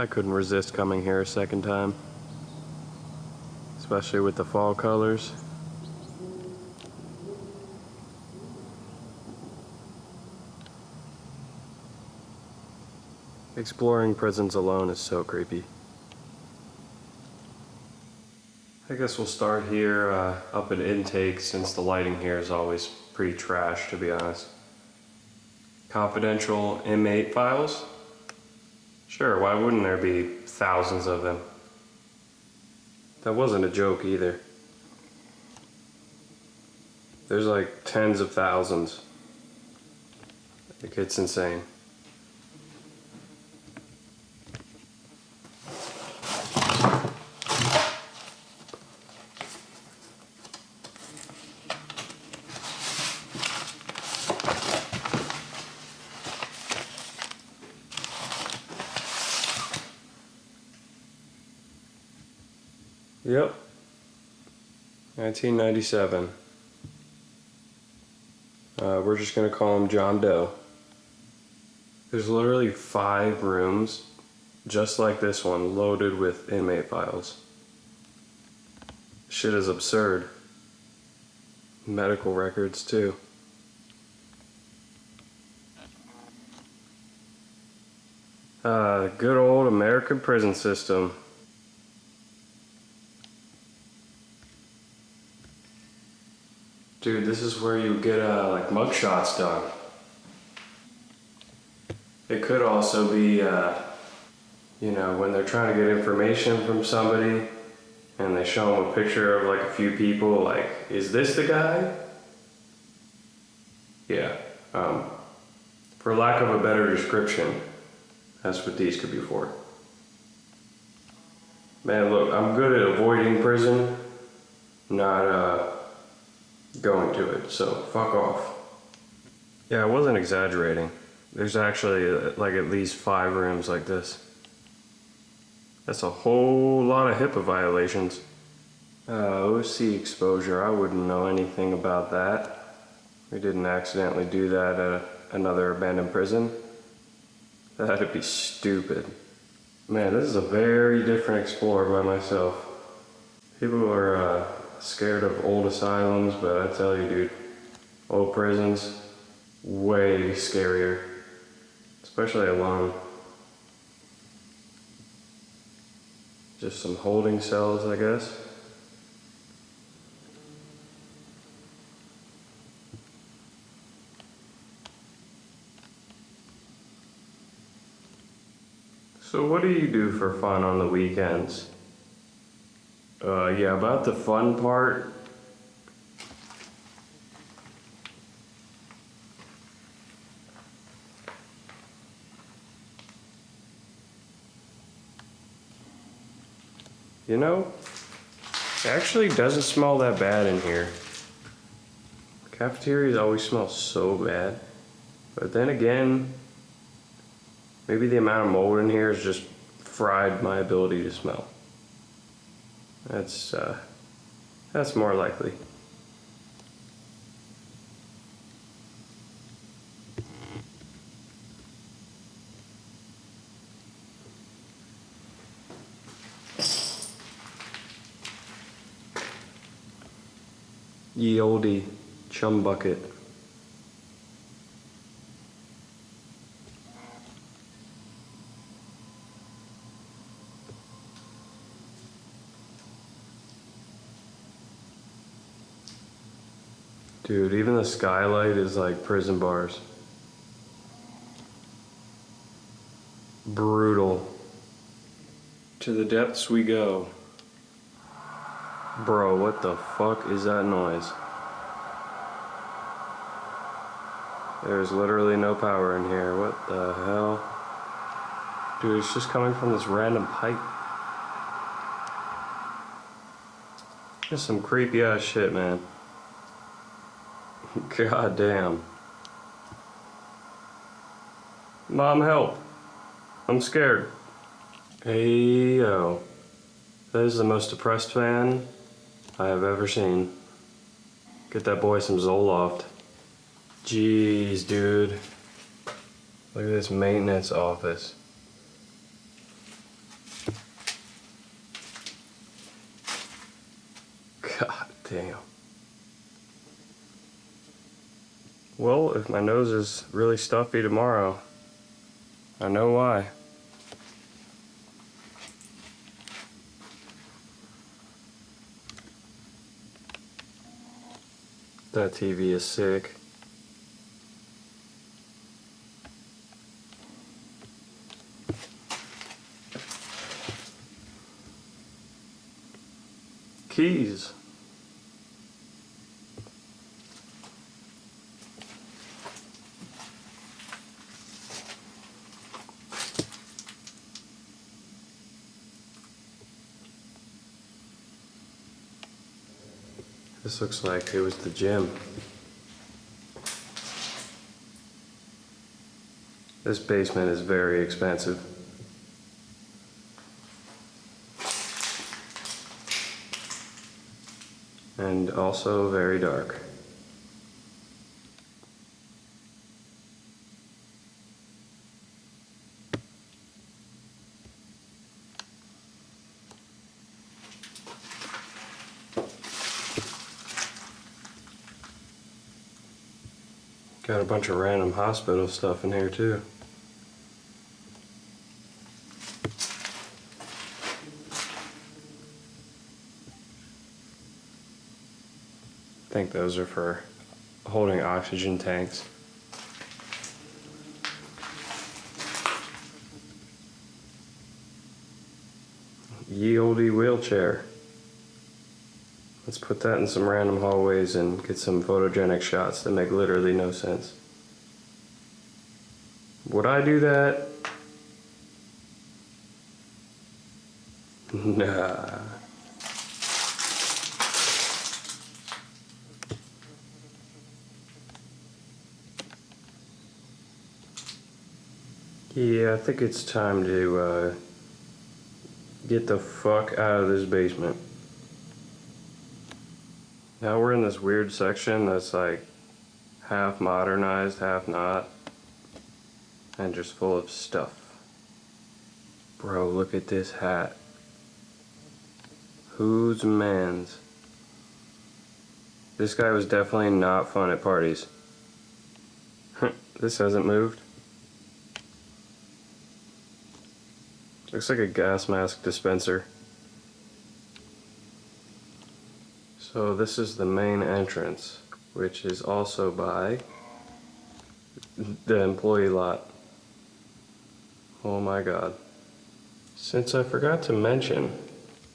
I couldn't resist coming here a second time, especially with the fall colors. Exploring prisons alone is so creepy. I guess we'll start here up at intake, since the lighting here is always pretty trash, to be honest. Confidential inmate files? Sure, why wouldn't there be thousands of them? That wasn't a joke either. There's like tens of thousands. Like, it's insane. Yep. 1997. We're just gonna call him John Doe. There's literally 5 rooms just like this one, loaded with inmate files. Shit is absurd. Medical records too. Good old American prison system. Dude, this is where you get like mugshots done. It could also be, you know, when they're trying to get information from somebody and they show them a picture of like a few people, like, is this the guy? Yeah. For lack of a better description, that's what these could be for. Man, look, I'm good at avoiding prison, not going to it, so fuck off. Yeah, I wasn't exaggerating. There's actually like at least 5 rooms like this. That's a whole lot of HIPAA violations. OC exposure, I wouldn't know anything about that. We didn't accidentally do that at another abandoned prison. That'd be stupid. Man, this is a very different explorer by myself. People are scared of old asylums, but I tell you, dude, old prisons, way scarier. Especially alone. Just some holding cells, I guess. So what do you do for fun on the weekends? Yeah, about the fun part. You know, it actually doesn't smell that bad in here. Cafeterias always smell so bad. But then again, maybe the amount of mold in here has just fried my ability to smell. That's more likely. Ye olde chum bucket. Dude, even the skylight is like prison bars. Brutal. To the depths we go. Bro, what the fuck is that noise? There's literally no power in here. What the hell? Dude, it's just coming from this random pipe. Just some creepy ass shit, man. God damn. Mom, help. I'm scared. Hey, yo. That is the most depressed fan I have ever seen. Get that boy some Zoloft. Jeez, dude. Look at this maintenance office. Damn. Well, if my nose is really stuffy tomorrow, I know why. That TV is sick. Keys. This looks like it was the gym. This basement is very expensive. And also very dark. Got a bunch of random hospital stuff in here too. I think those are for holding oxygen tanks. Ye olde wheelchair. Let's put that in some random hallways and get some photogenic shots that make literally no sense. Would I do that? Nah. Yeah, I think it's time to get the fuck out of this basement. Now we're in this weird section that's like half modernized, half not, and just full of stuff. Bro, look at this hat. Whose man's? This guy was definitely not fun at parties. This hasn't moved. Looks like a gas mask dispenser. So this is the main entrance, which is also by the employee lot. Oh my god. Since I forgot to mention,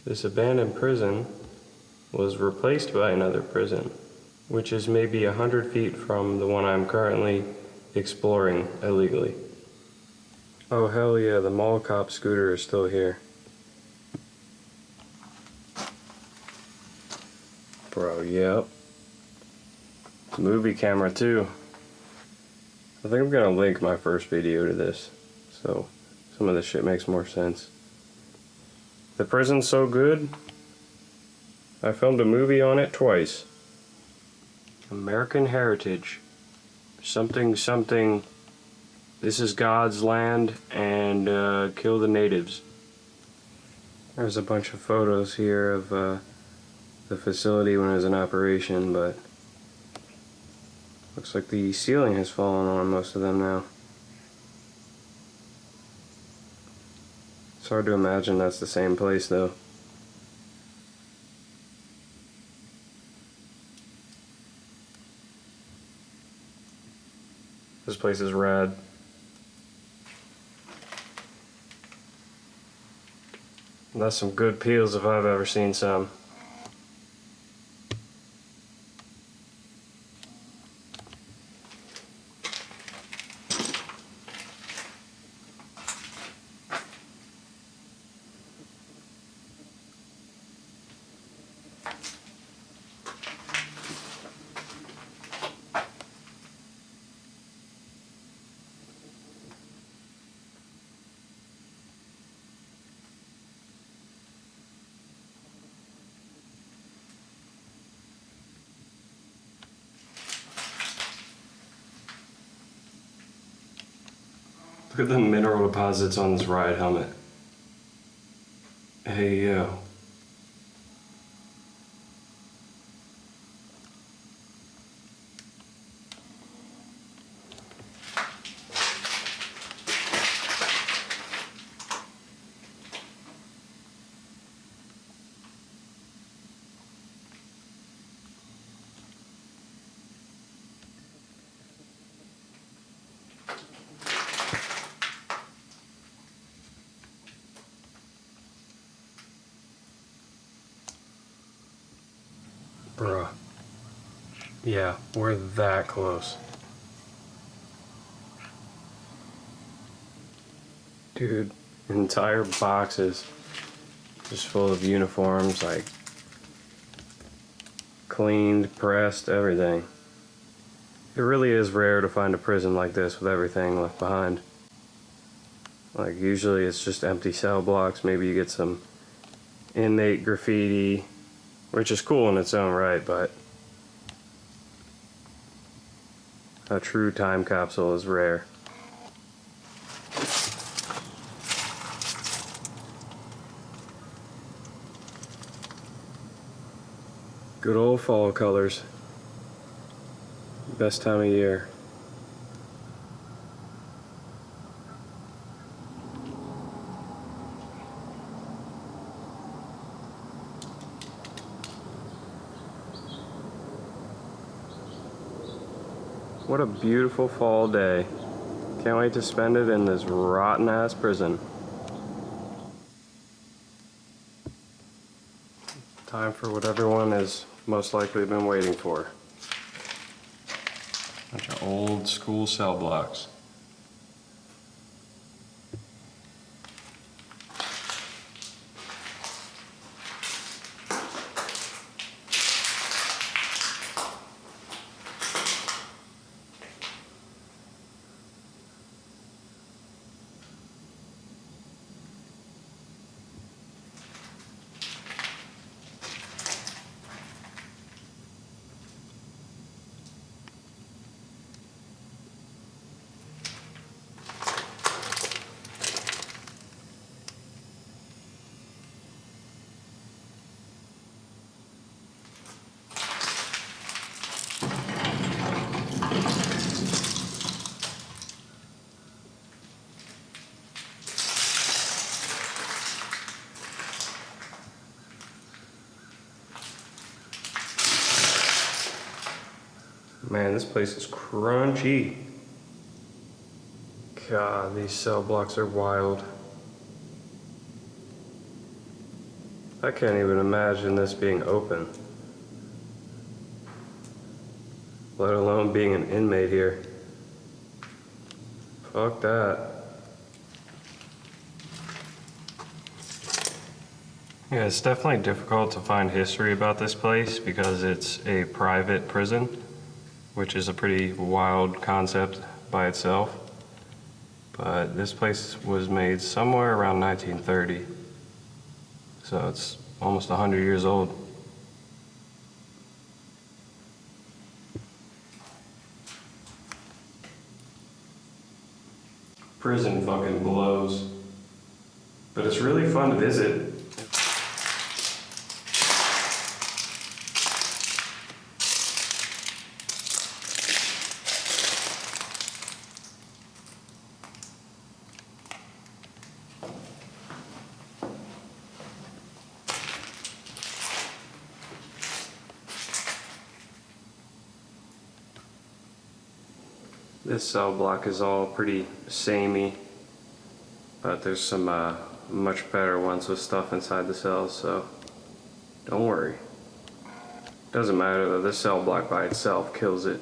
this abandoned prison was replaced by another prison, which is maybe 100 feet from the one I'm currently exploring illegally. Oh hell yeah, the mall cop scooter is still here. Bro, yep. Movie camera too. I think I'm gonna link my first video to this, so some of this shit makes more sense. The prison's so good, I filmed a movie on it twice. American Heritage. Something something. This is God's land and kill the natives. There's a bunch of photos here of the facility when it was in operation, but looks like the ceiling has fallen on most of them now. It's hard to imagine that's the same place though. This place is rad. That's some good peels if I've ever seen some. Look at the mineral deposits on this ride helmet. Hey yo. Bruh. Yeah, we're that close. Dude, entire boxes just full of uniforms, like cleaned, pressed, everything. It really is rare to find a prison like this with everything left behind. Like usually it's just empty cell blocks, maybe you get some inmate graffiti, which is cool in its own right, but a true time capsule is rare. Good old fall colors. Best time of year. What a beautiful fall day. Can't wait to spend it in this rotten ass prison. Time for what everyone has most likely been waiting for. Bunch of old school cell blocks. Man, this place is crunchy. God, these cell blocks are wild. I can't even imagine this being open, let alone being an inmate here. Fuck that. Yeah, it's definitely difficult to find history about this place because it's a private prison, which is a pretty wild concept by itself. But this place was made somewhere around 1930, so it's almost 100 years old. Prison fucking blows, but it's really fun to visit. This cell block is all pretty samey, but there's some much better ones with stuff inside the cells, so don't worry. Doesn't matter though, this cell block by itself kills it.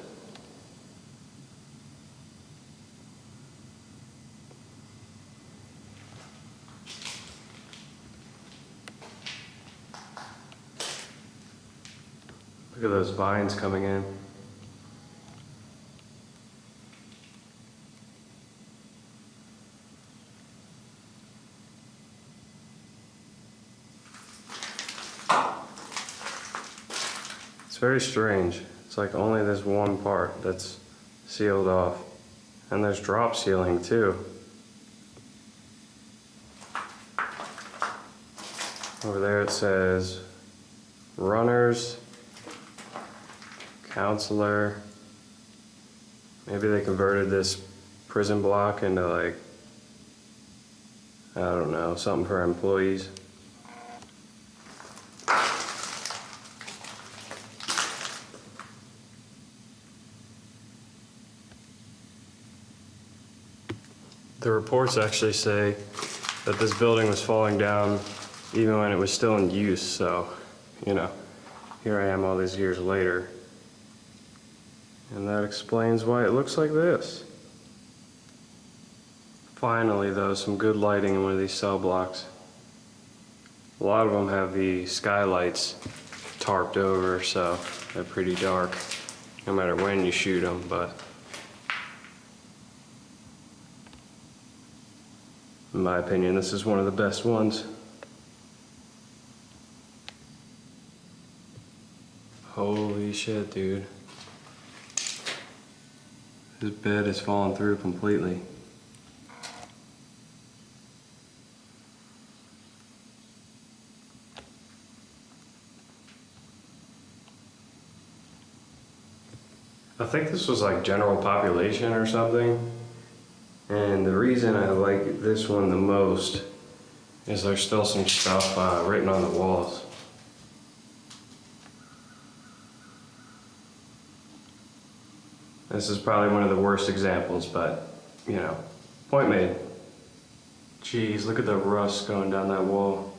Look at those vines coming in. It's very strange. It's like only this one part that's sealed off. And there's drop sealing too. Over there it says runners, counselor. Maybe they converted this prison block into like, I don't know, something for employees. The reports actually say that this building was falling down even when it was still in use, so, you know, here I am all these years later. And that explains why it looks like this. Finally though, some good lighting in one of these cell blocks. A lot of them have the skylights tarped over, so they're pretty dark no matter when you shoot them, but in my opinion, this is one of the best ones. Holy shit, dude. This bed has fallen through completely. I think this was like general population or something. And the reason I like this one the most is there's still some stuff written on the walls. This is probably one of the worst examples, but you know, point made. Jeez, look at the rust going down that wall.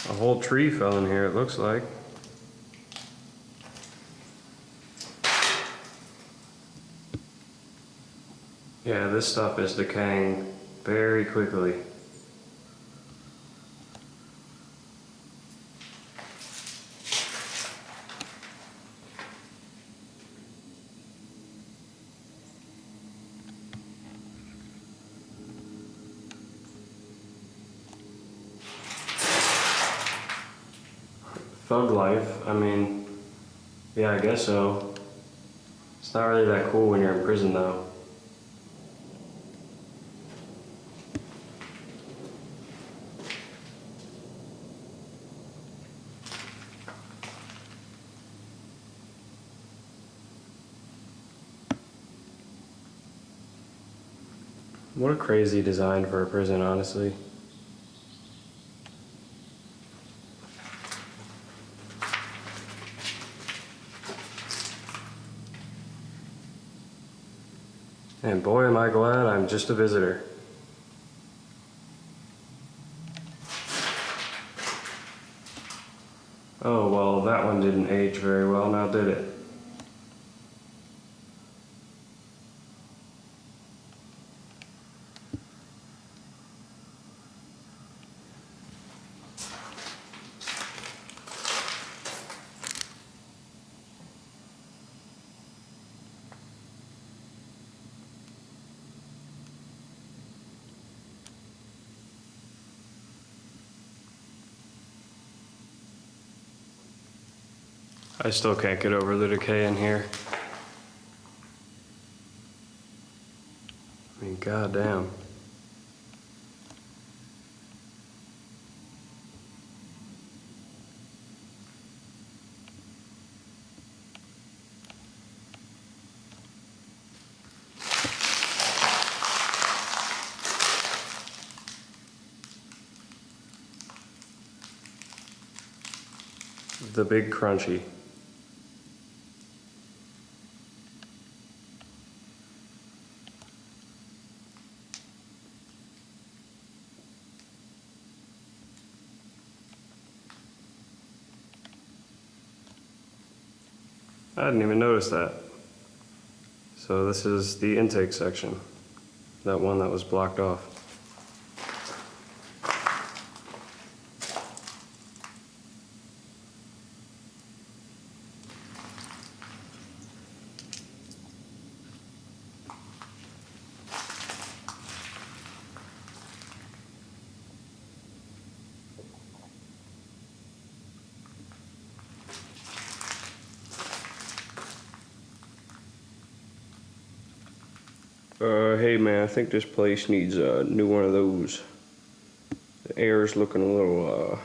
A whole tree fell in here, it looks like. Yeah, this stuff is decaying very quickly. Thug life, I mean, yeah, I guess so. It's not really that cool when you're in prison though. What a crazy design for a prison, honestly. And boy, am I glad I'm just a visitor. Oh, well, that one didn't age very well, now did it? I still can't get over the decay in here. I mean, goddamn. The big crunchy. I didn't even notice that. So this is the intake section. That one that was blocked off. Hey man, I think this place needs a new one of those. The air's looking a little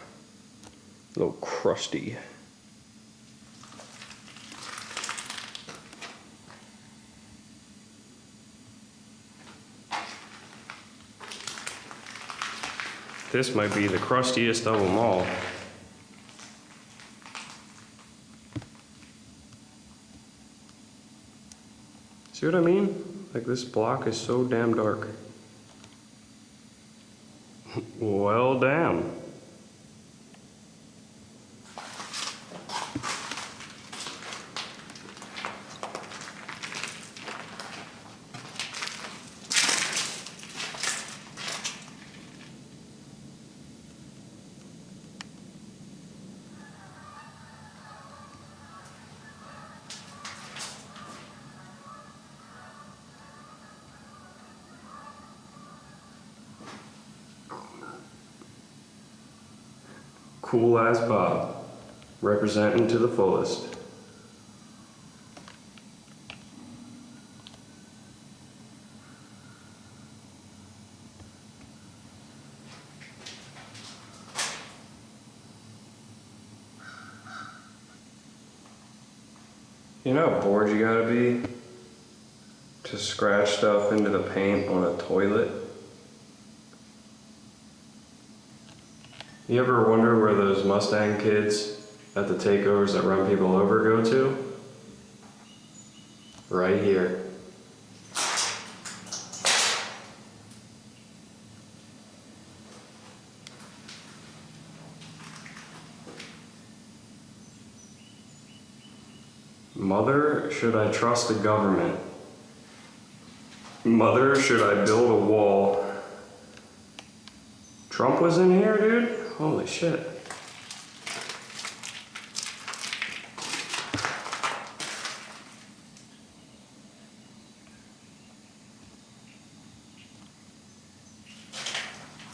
crusty. This might be the crustiest of them all. See what I mean? Like, this block is so damn dark. Well, damn. Cool as Bob, representing to the fullest. You know how bored you gotta be to scratch stuff into the paint on a toilet? You ever wonder where those Mustang kids at the takeovers that run people over go to? Right here. Mother, should I trust the government? Mother, should I build a wall? Trump was in here, dude? Holy shit.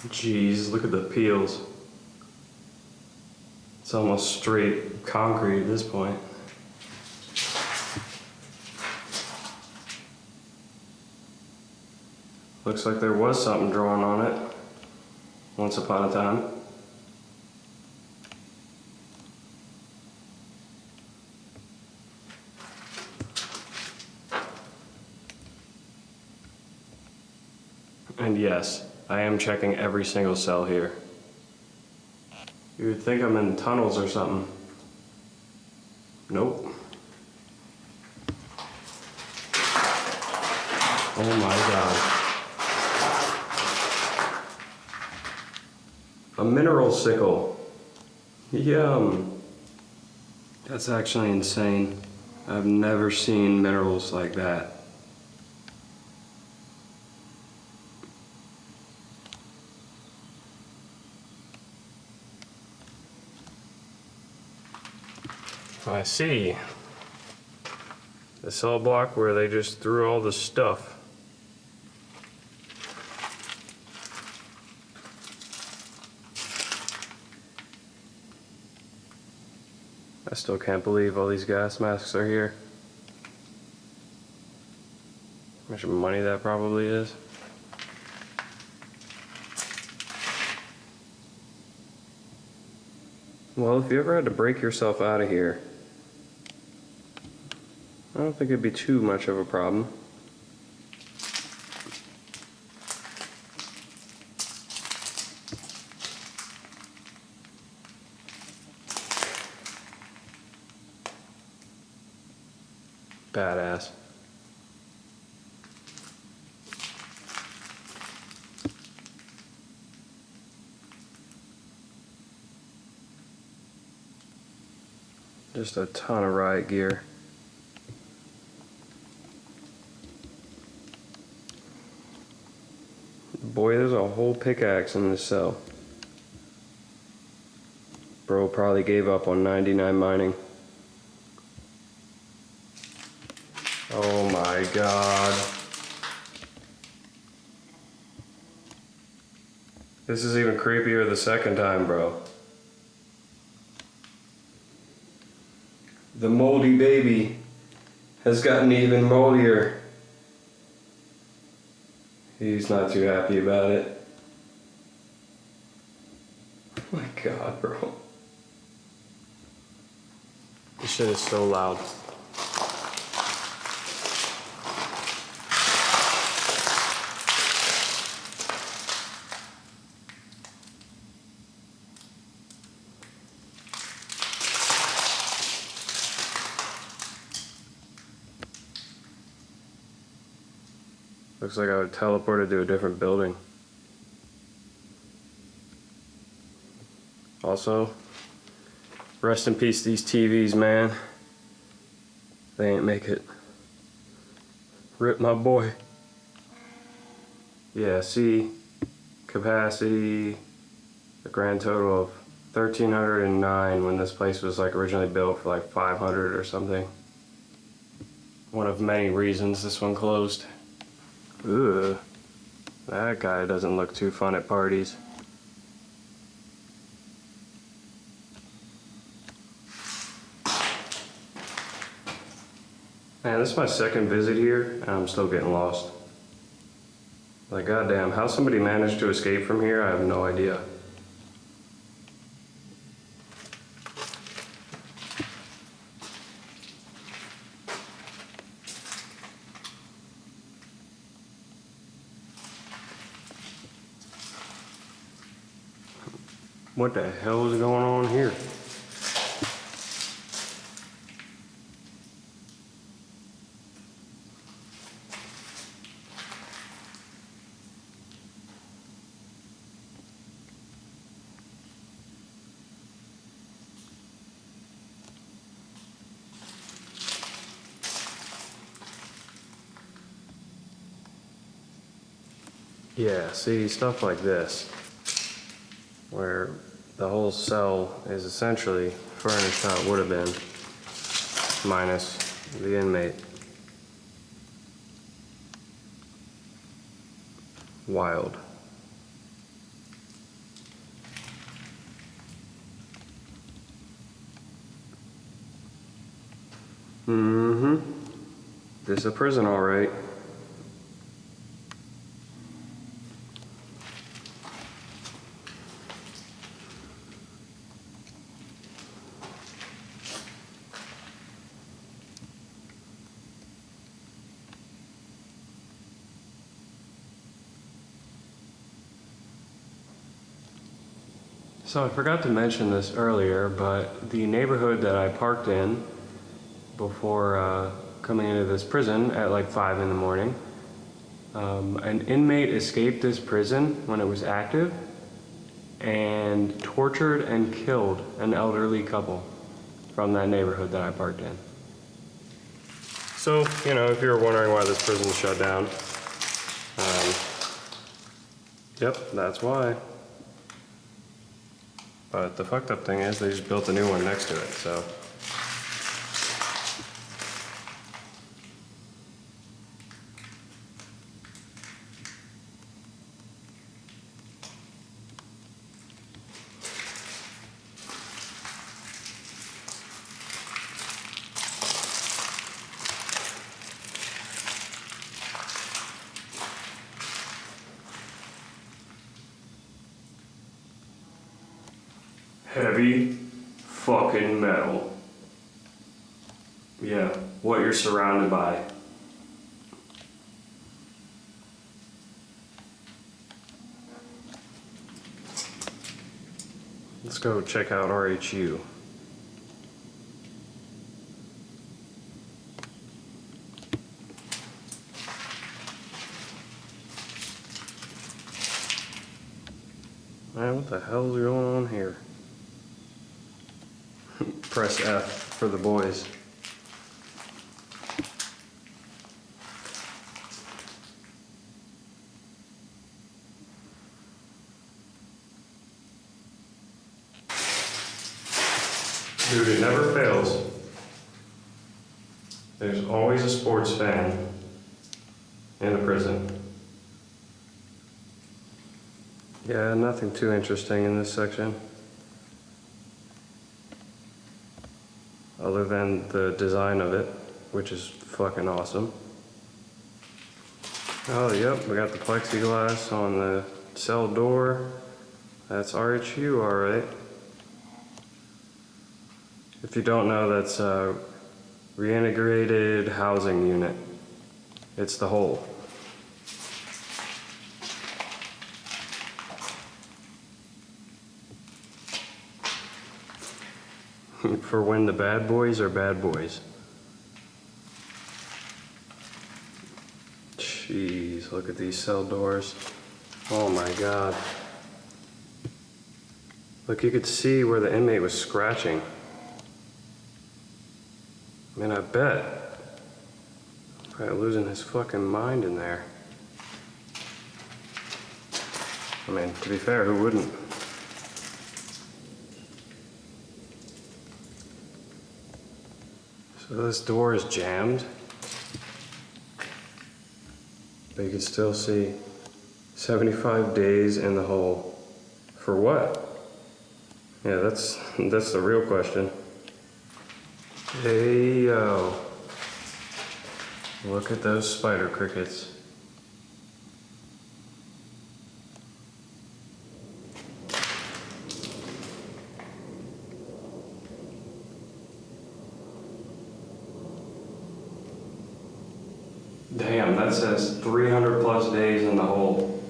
Jeez, look at the peels. It's almost straight concrete at this point. Looks like there was something drawn on it once upon a time. And yes, I am checking every single cell here. You would think I'm in tunnels or something. Nope. Oh my god. A mineral sickle. Yum. That's actually insane. I've never seen minerals like that. I see. The cell block where they just threw all the stuff. I still can't believe all these gas masks are here. How much money that probably is. Well, if you ever had to break yourself out of here, I don't think it'd be too much of a problem. Badass. Just a ton of riot gear. Boy, there's a whole pickaxe in this cell. Bro probably gave up on 99 mining. Oh my god. This is even creepier the second time, bro. The moldy baby has gotten even moldier. He's not too happy about it. Oh my god, bro. This shit is so loud. Looks like I would teleported to a different building. Also, rest in peace these TVs, man. They ain't make it. Rip my boy. Yeah, see, capacity, a grand total of 1,309 when this place was like originally built for like 500 or something. One of many reasons this one closed. Ugh, that guy doesn't look too fun at parties. Man, this is my second visit here, and I'm still getting lost. Like, goddamn, how somebody managed to escape from here, I have no idea. What the hell is going on here? Yeah, see, stuff like this, where the whole cell is essentially furnished how it would have been, minus the inmate. Wild. Mm-hmm. This is a prison, all right. So I forgot to mention this earlier, but the neighborhood that I parked in before coming into this prison at like 5 in the morning, an inmate escaped this prison when it was active and tortured and killed an elderly couple from that neighborhood that I parked in. So, you know, if you're wondering why this prison's shut down, yep, that's why. But the fucked up thing is they just built a new one next to it, so. Heavy fucking metal. Yeah, what you're surrounded by. Let's go check out RHU. Man, what the hell is going on here? Press F for the boys. Dude, it never fails. There's always a sports fan in a prison. Yeah, nothing too interesting in this section. Other than the design of it, which is fucking awesome. Oh, yep, we got the plexiglass on the cell door. That's RHU, alright. If you don't know, that's a reintegrated housing unit. It's the hole. For when the bad boys are bad boys. Jeez, look at these cell doors. Oh my god. Look, you could see where the inmate was scratching. I mean, I bet. Probably losing his fucking mind in there. I mean, to be fair, who wouldn't? So this door is jammed. But you can still see 75 days in the hole. For what? Yeah, that's the real question. Hey yo. Look at those spider crickets. Damn, that says 300 plus days in the hole.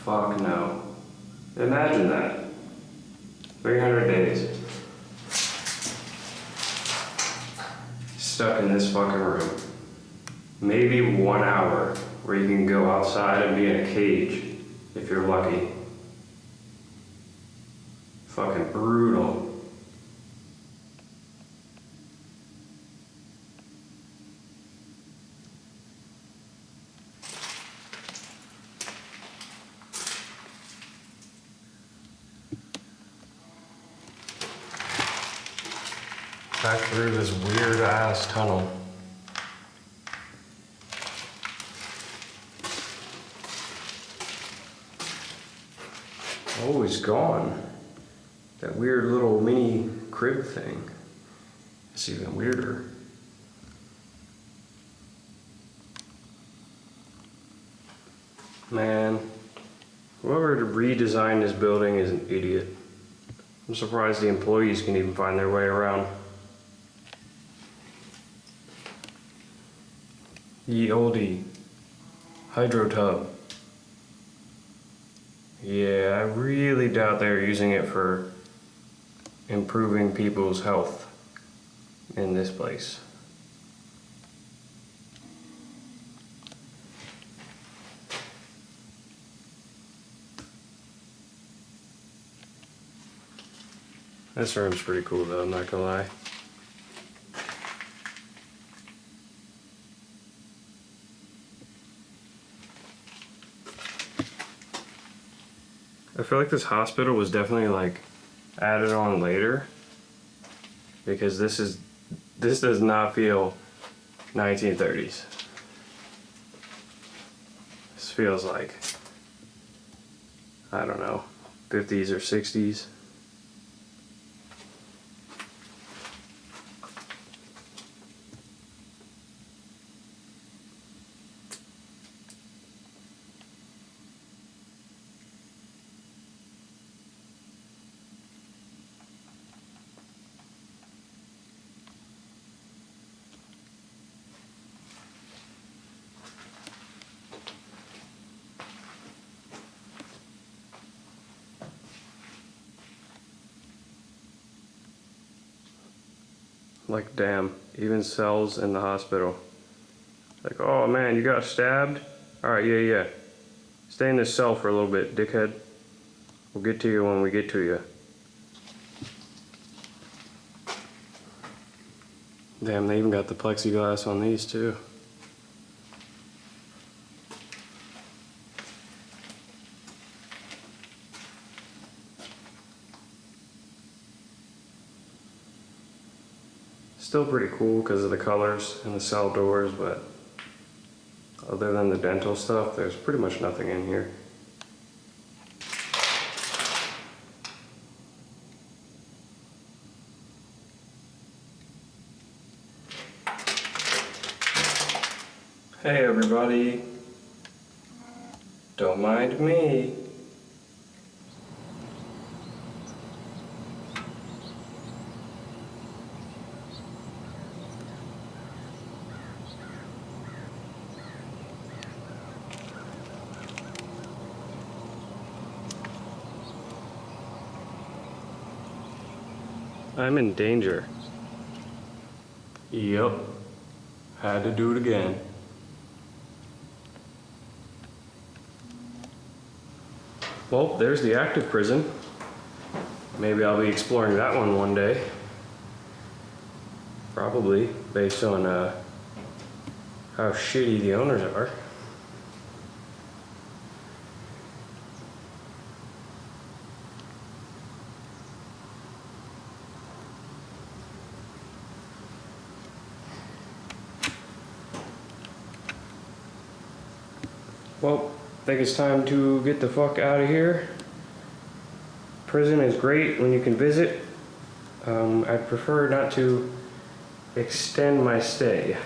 Fuck no. Imagine that. 300 days. Stuck in this fucking room. Maybe 1 hour where you can go outside and be in a cage if you're lucky. Fucking brutal. Back through this weird ass tunnel. Oh, he's gone. That weird little mini crib thing. It's even weirder. Man, whoever redesigned this building is an idiot. I'm surprised the employees can even find their way around. Ye olde hydro tub. Yeah, I really doubt they're using it for improving people's health in this place. This room's pretty cool though, I'm not gonna lie. I feel like this hospital was definitely like added on later because this does not feel 1930s. This feels like, I don't know, 50s or 60s. Like, damn, even cells in the hospital. Like, oh man, you got stabbed? Alright, yeah. Stay in this cell for a little bit, dickhead. We'll get to you when we get to you. Damn, they even got the plexiglass on these too. Still pretty cool because of the colors and the cell doors, but other than the dental stuff, there's pretty much nothing in here. Hey everybody, don't mind me. I'm in danger. Yep, had to do it again. Well, there's the active prison. Maybe I'll be exploring that one day. Probably, based on how shitty the owners are. Well, I think it's time to get the fuck out of here. Prison is great when you can visit. I'd prefer not to extend my stay.